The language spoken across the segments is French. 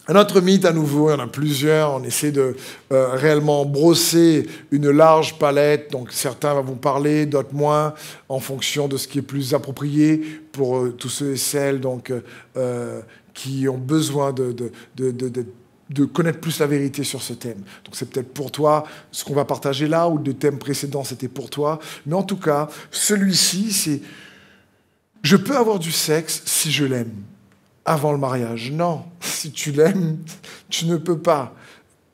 Un autre mythe, à nouveau, il y en a plusieurs, on essaie de réellement brosser une large palette, donc certains vont vous parler, d'autres moins, en fonction de ce qui est plus approprié pour tous ceux et celles donc, qui ont besoin de connaître plus la vérité sur ce thème. Donc c'est peut-être pour toi ce qu'on va partager là, ou le thème précédent c'était pour toi, mais en tout cas, celui-ci, c'est « Je peux avoir du sexe si je l'aime ». Avant le mariage. Non, si tu l'aimes, tu ne peux pas.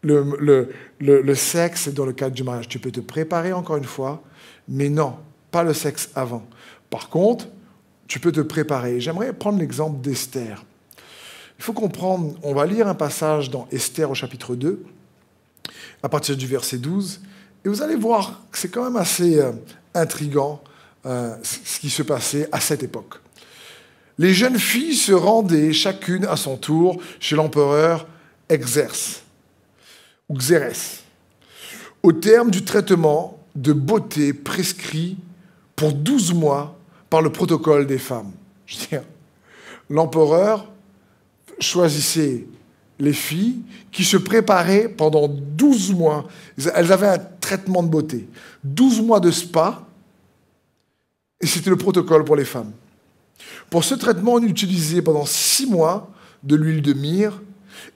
Le sexe, c'est dans le cadre du mariage. Tu peux te préparer encore une fois, mais non, pas le sexe avant. Par contre, tu peux te préparer. J'aimerais prendre l'exemple d'Esther. Il faut comprendre, on va lire un passage dans Esther au chapitre 2, à partir du verset 12, et vous allez voir que c'est quand même assez intriguant ce qui se passait à cette époque. Les jeunes filles se rendaient chacune à son tour chez l'empereur Xérès. Au terme du traitement de beauté prescrit pour 12 mois par le protocole des femmes. Je veux dire, l'empereur choisissait les filles qui se préparaient pendant 12 mois. Elles avaient un traitement de beauté. 12 mois de spa, et c'était le protocole pour les femmes. Pour ce traitement, on utilisait pendant 6 mois de l'huile de myrrhe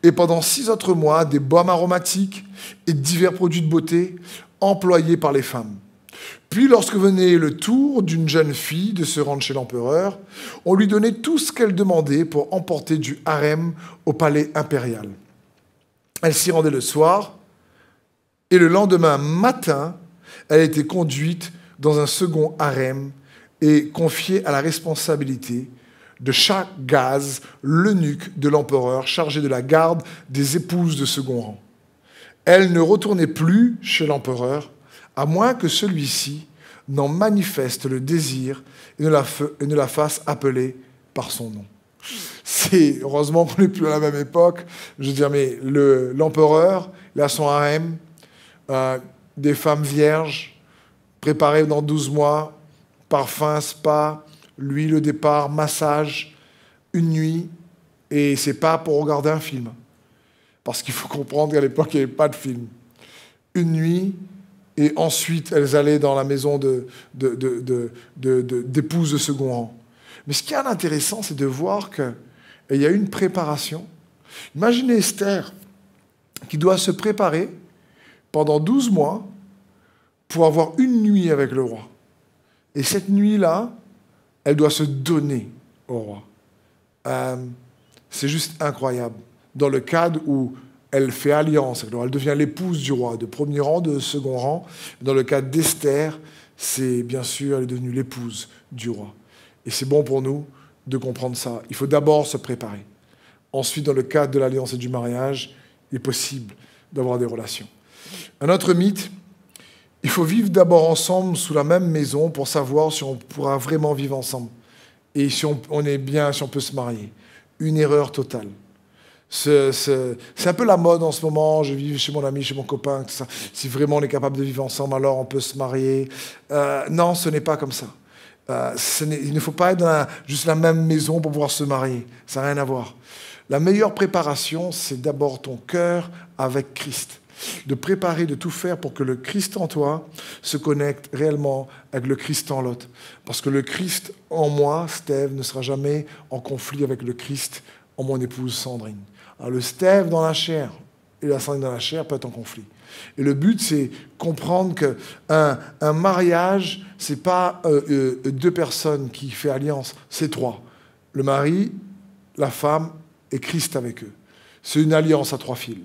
et pendant 6 autres mois des baumes aromatiques et divers produits de beauté employés par les femmes. Puis, lorsque venait le tour d'une jeune fille de se rendre chez l'empereur, on lui donnait tout ce qu'elle demandait pour emporter du harem au palais impérial. Elle s'y rendait le soir et le lendemain matin, elle était conduite dans un second harem et confiée à la responsabilité de Chagaz, l'eunuque de l'empereur chargé de la garde des épouses de second rang. Elle ne retournait plus chez l'empereur, à moins que celui-ci n'en manifeste le désir et ne la fasse appeler par son nom. C'est heureusement qu'on n'est plus à la même époque. Je veux dire, mais l'empereur, il a son harem, des femmes vierges, préparées dans 12 mois, parfum, spa, l'huile au départ, massage, une nuit, et c'est pas pour regarder un film. Parce qu'il faut comprendre qu'à l'époque, il n'y avait pas de film. Une nuit, et ensuite, elles allaient dans la maison d'épouses de second rang. Mais ce qui est intéressant, c'est de voir qu'il y a une préparation. Imaginez Esther, qui doit se préparer pendant 12 mois pour avoir une nuit avec le roi. Et cette nuit-là, elle doit se donner au roi. C'est juste incroyable. Dans le cadre où elle fait alliance, alors elle devient l'épouse du roi, de premier rang, de second rang. Dans le cas d'Esther, c'est bien sûr, elle est devenue l'épouse du roi. Et c'est bon pour nous de comprendre ça. Il faut d'abord se préparer. Ensuite, dans le cadre de l'alliance et du mariage, il est possible d'avoir des relations. Un autre mythe, il faut vivre d'abord ensemble sous la même maison pour savoir si on pourra vraiment vivre ensemble. Et si on est bien, si on peut se marier. Une erreur totale. C'est un peu la mode en ce moment, je vis chez mon ami, chez mon copain, tout ça. Si vraiment on est capable de vivre ensemble, alors on peut se marier. Non, ce n'est pas comme ça. Il ne faut pas être dans juste la même maison pour pouvoir se marier. Ça n'a rien à voir. La meilleure préparation, c'est d'abord ton cœur avec Christ. De préparer, de tout faire pour que le Christ en toi se connecte réellement avec le Christ en l'autre. Parce que le Christ en moi, Steve, ne sera jamais en conflit avec le Christ en mon épouse Sandrine. Alors le Steve dans la chair et la Sandrine dans la chair peut être en conflit. Et le but, c'est comprendre qu'un mariage, ce n'est pas 2 personnes qui font alliance, c'est 3. Le mari, la femme et Christ avec eux. C'est une alliance à 3 fils.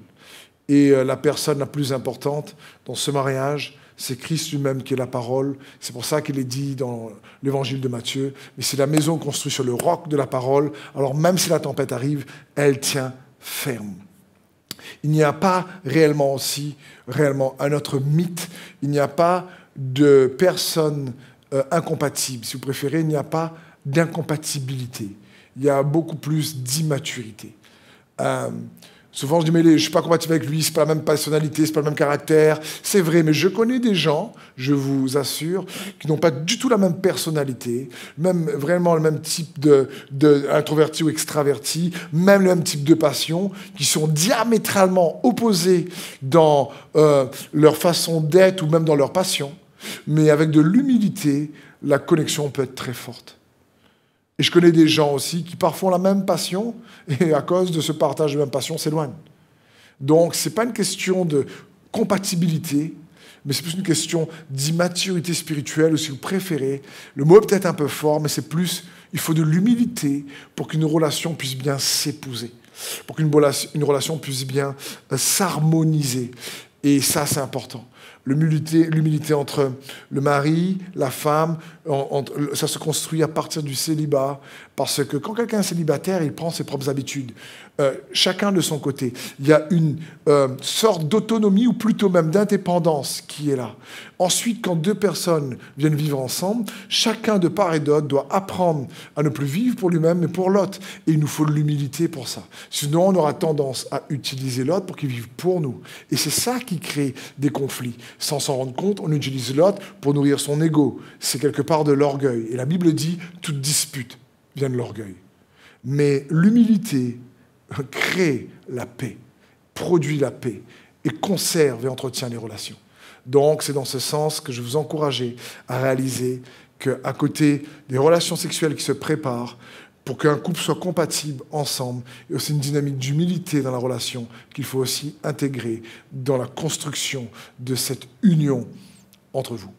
Et la personne la plus importante dans ce mariage, c'est Christ lui-même qui est la parole. C'est pour ça qu'il est dit dans l'évangile de Matthieu. Mais c'est la maison construite sur le roc de la parole. Alors même si la tempête arrive, elle tient ferme. Il n'y a pas réellement un autre mythe. Il n'y a pas de personne incompatible. Si vous préférez, il n'y a pas d'incompatibilité. Il y a beaucoup plus d'immaturité. Souvent, je dis, mais je ne suis pas compatible avec lui, ce n'est pas la même personnalité, ce n'est pas le même caractère. C'est vrai, mais je connais des gens, je vous assure, qui n'ont pas du tout la même personnalité, même vraiment le même type d'introverti ou extraverti, même le même type de passion, qui sont diamétralement opposés dans leur façon d'être ou même dans leur passion. Mais avec de l'humilité, la connexion peut être très forte. Et je connais des gens aussi qui parfois ont la même passion et à cause de ce partage de la même passion s'éloignent. Donc ce n'est pas une question de compatibilité, mais c'est plus une question d'immaturité spirituelle, ou si vous préférez. Le mot est peut-être un peu fort, mais c'est plus, il faut de l'humilité pour qu'une relation puisse bien s'épouser, pour qu'une relation puisse bien s'harmoniser. Et ça, c'est important. L'humilité entre le mari, la femme, ça se construit à partir du célibat, parce que quand quelqu'un est célibataire, il prend ses propres habitudes. Chacun de son côté. Il y a une sorte d'autonomie, ou plutôt même d'indépendance qui est là. Ensuite, quand deux personnes viennent vivre ensemble, chacun de part et d'autre doit apprendre à ne plus vivre pour lui-même, mais pour l'autre. Et il nous faut de l'humilité pour ça. Sinon, on aura tendance à utiliser l'autre pour qu'il vive pour nous. Et c'est ça qui crée des conflits. Sans s'en rendre compte, on utilise l'autre pour nourrir son ego. C'est quelque part de l'orgueil. Et la Bible dit, toute dispute vient de l'orgueil. Mais l'humilité crée la paix, produit la paix et conserve et entretient les relations. Donc, c'est dans ce sens que je vous encourageais à réaliser qu'à côté des relations sexuelles qui se préparent, pour qu'un couple soit compatible ensemble, il y a aussi une dynamique d'humilité dans la relation qu'il faut aussi intégrer dans la construction de cette union entre vous.